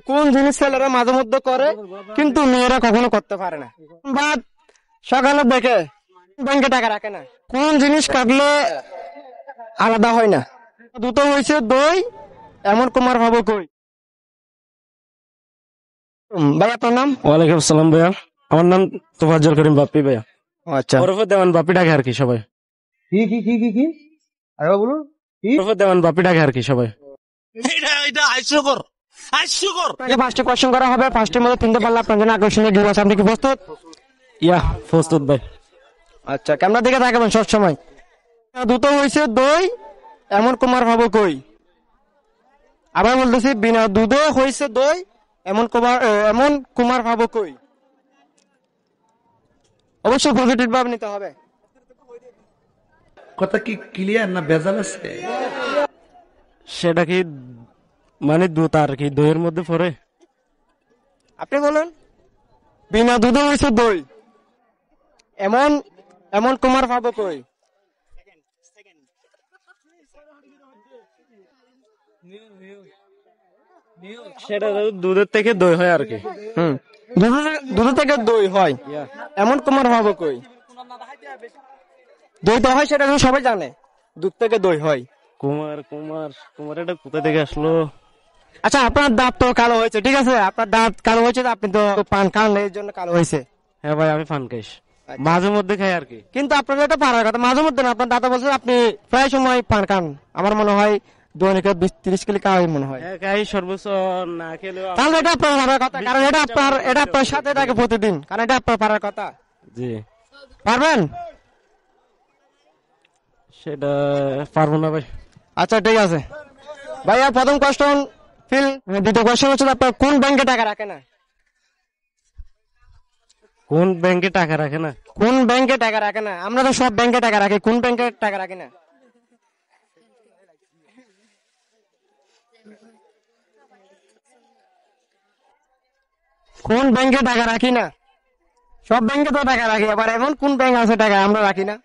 কোন জিনিস ছেলেরা মাঝে মধ্যে করে কিন্তু মেয়েরা কখনো করতে পারে না? বাদ সকালে দেখে ব্যাংকে টাকা রাখে না। কোন জিনিস কাটলে আলাদা হয় না? দুটো হয়েছে দই, এমন কুমার ভাবো কই? ভাই আপনার নাম? ওয়ালাইকুম আসসালাম ভাইয়া, আমার নাম তোফাজ্জল করিম বাপ্পি ভাইয়া। আচ্ছা, ওরফে দেওয়ান বাপ্পি ডাকে আর কি সবাই। কি কি কি কি কি আরে বলুন। ওরফে দেওয়ান বাপ্পি ডাকে আর কি সবাই। ফার্স্টে কোয়েশ্চেন করা হবে, ফার্স্টের মধ্যে তিনটে পারলে আপনার জন্য আকর্ষণীয় গিফট আছে। আপনি কি প্রস্তুত? ইয়া প্রস্তুত ভাই। আচ্ছা, ক্যামেরা দিকে তাকাবেন সব সময়। দুটো হয়েছে দই, এমন কুমার ভাবো কই? আবার বলতেছি, বিনা দুধে হয়েছে দই, এমন কুমার ভাবো কই? অবশ্যই পজিটিভ ভাব নিতে হবে। কথা কি ক্লিয়ার না ভেজাল আছে? সেটা কি মানে দুধ আর কি দইয়ের মধ্যে পড়ে? আপনি বলেন। বিনা দুধে হয়েছে দই, এমন এমন কুমার ভাবো কই? সেটা দুধের থেকে দই হয় আর কি। দুধ থেকে দই হয়, এমন কুমার ভাবো কই? দই তো হয়, সেটা সবাই জানে, দুধ থেকে দই হয়। কুমার কুমার কুমার এটা কোথা থেকে আসলো? আচ্ছা, আপনার দাঁত তো কালো হয়েছে, ঠিক আছে, আপনার দাঁত কালো হয়েছে, আপনি তো পান খান, এর জন্য কালো হয়েছে। হ্যাঁ ভাই, আমি পান খাইস, মাঝে মধ্যে খাই আর কি। কিন্তু আপনার এটা পারার কথা, মাঝে মধ্যে না। আপনার দাদা বলছে আপনি প্রায় সময় পান খান। আমার মনে হয় দৈনিক 20-30 কিলো খাওয়াই মনে হয়। খাই সর্বোচ্চ না খেলেও। তাহলে এটা আপনার পারার কথা, কারণ এটা আপনার সাথে থাকে প্রতিদিন, কারণ এটা আপনার পারার কথা। জি পারবেন? সেটা পারবো না ভাই। আচ্ছা ঠিক আছে ভাইয়া, প্রথম কোয়েশ্চন ফিল। দ্বিতীয় কোয়েশ্চন হচ্ছে আপনার কোন ব্যাংকে টাকা রাখে না? কোন ব্যাংকে টাকা রাখে না? কোন ব্যাংকে টাকা রাখে না? আমরা তো সব ব্যাংকে টাকা রাখি, কোন ব্যাংকে টাকা রাখি না? কোন ব্যাংকে টাকা রাখি না? সব ব্যাংকে তো টাকা রাখি, আবার এমন কোন ব্যাংক আছে টাকা আমরা রাখি না?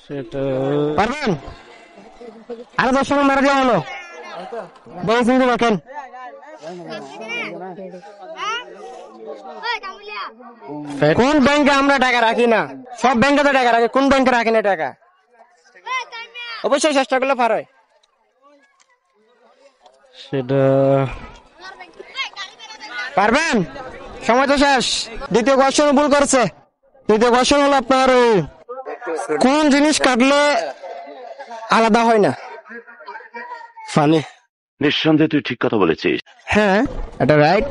সেটা পারবেন? আরো 10 সেকেন্ড মেরে দেওয়া হলো, বলে চিনতে রাখেন। কোন ব্যাংকে আমরা টাকা রাখি না? সব ব্যাংকে তো টাকা রাখি, কোন ব্যাংকে রাখি না টাকা? অবশ্যই চেষ্টা করলে পারে। সেটা পারবেন? সময় তো শেষ। দ্বিতীয় কোয়েশ্চন ভুল করছে। দ্বিতীয় কোয়েশ্চন হলো আপনার কোন জিনিস কাটলে আলাদা হয় না? ফানি। নিঃসন্দেহে তুই ঠিক কথা বলেছিস। হ্যাঁ, এটা রাইট।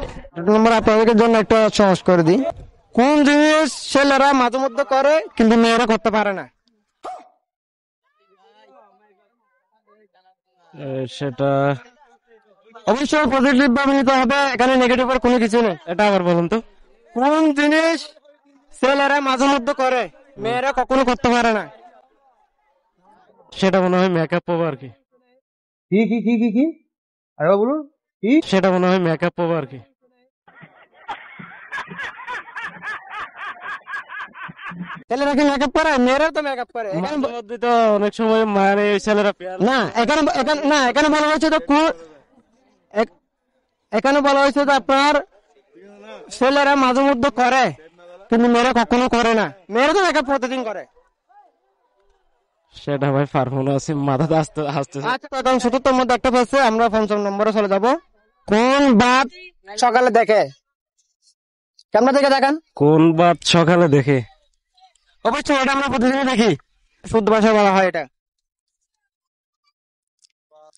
নম্বর আপনাদের জন্য একটা সহজ করে দিই। কোন জিনিস ছেলেরা মাঝে মধ্যে করে কিন্তু মেয়েরা করতে পারে না? সেটা অবশ্যই পজিটিভ ভাবে নিতে হবে, এখানে নেগেটিভ এর কোনো কিছু নেই। এটা আবার বলুন তো। কোন জিনিস ছেলেরা মাঝে মধ্যে করে মেয়েরা কখনো করতে পারে না? সেটা মনে হয় মেকআপ পাবো আর কি। কি কি কি কি কি আরে বলুন। কি? সেটা মনে হয় মেকআপ পাবো আর কি। ছেলেরা কি মেকআপ করে? মেয়েরা তো মেকআপ করে। মাঝে মধ্যে তো অনেক সময় মানে ছেলেরা না, এখানে বলা হয়েছে তো এখানে বলা হয়েছে যে আপনার ছেলেরা মাঝে মধ্যে করে কিন্তু মেয়েরা কখনো করে না। মেয়েরা তো মেকআপ প্রতিদিন করে। সেটা ভাই পারবো না, মাথাতে আসতে আসতে। আচ্ছা, এখন ৭০ মধ্যে একটা পাচ্ছে, আমরা ৫ম নম্বরে চলে যাব। কোন বাত সকালে দেখে? কেমন দেখে দেখান? কোন বাত সকালে দেখে? অবশ্যই এটা আমরা প্রতিদিনই দেখি, শুদ্ধ ভাষায় বলা হয় এটা।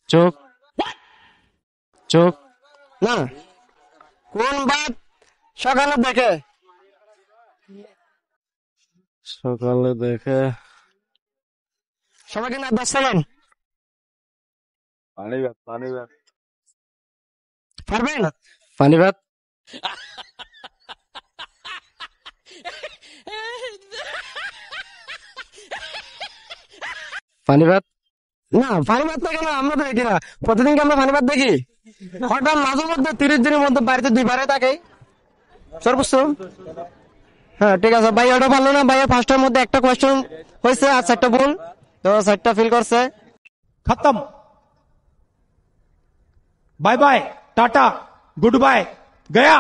চোখ। চোখ না, কোন বাত সকালে দেখে? সকালে দেখে সবাইকে না 10 সেকেন্ড। পারবেন? পানি ভাত। পানি ভাত না, পানি ভাত দেখে না, আমরা তো দেখি না। প্রতিদিন কি আমরা পানি ভাত দেখি? হঠাৎ মাঝে মধ্যে 30 দিনের মধ্যে বাড়িতে 2 বারে থাকে সর্বোচ্চ। হ্যাঁ ঠিক আছে ভাই, ওটা ভালো না। ভাইয়ের ফার্স্টের মধ্যে একটা কোয়েশ্চেন হয়েছে আর 4টা ভুল, তো 4টা ফিল করছে। খতম। Bye bye tata goodbye गया।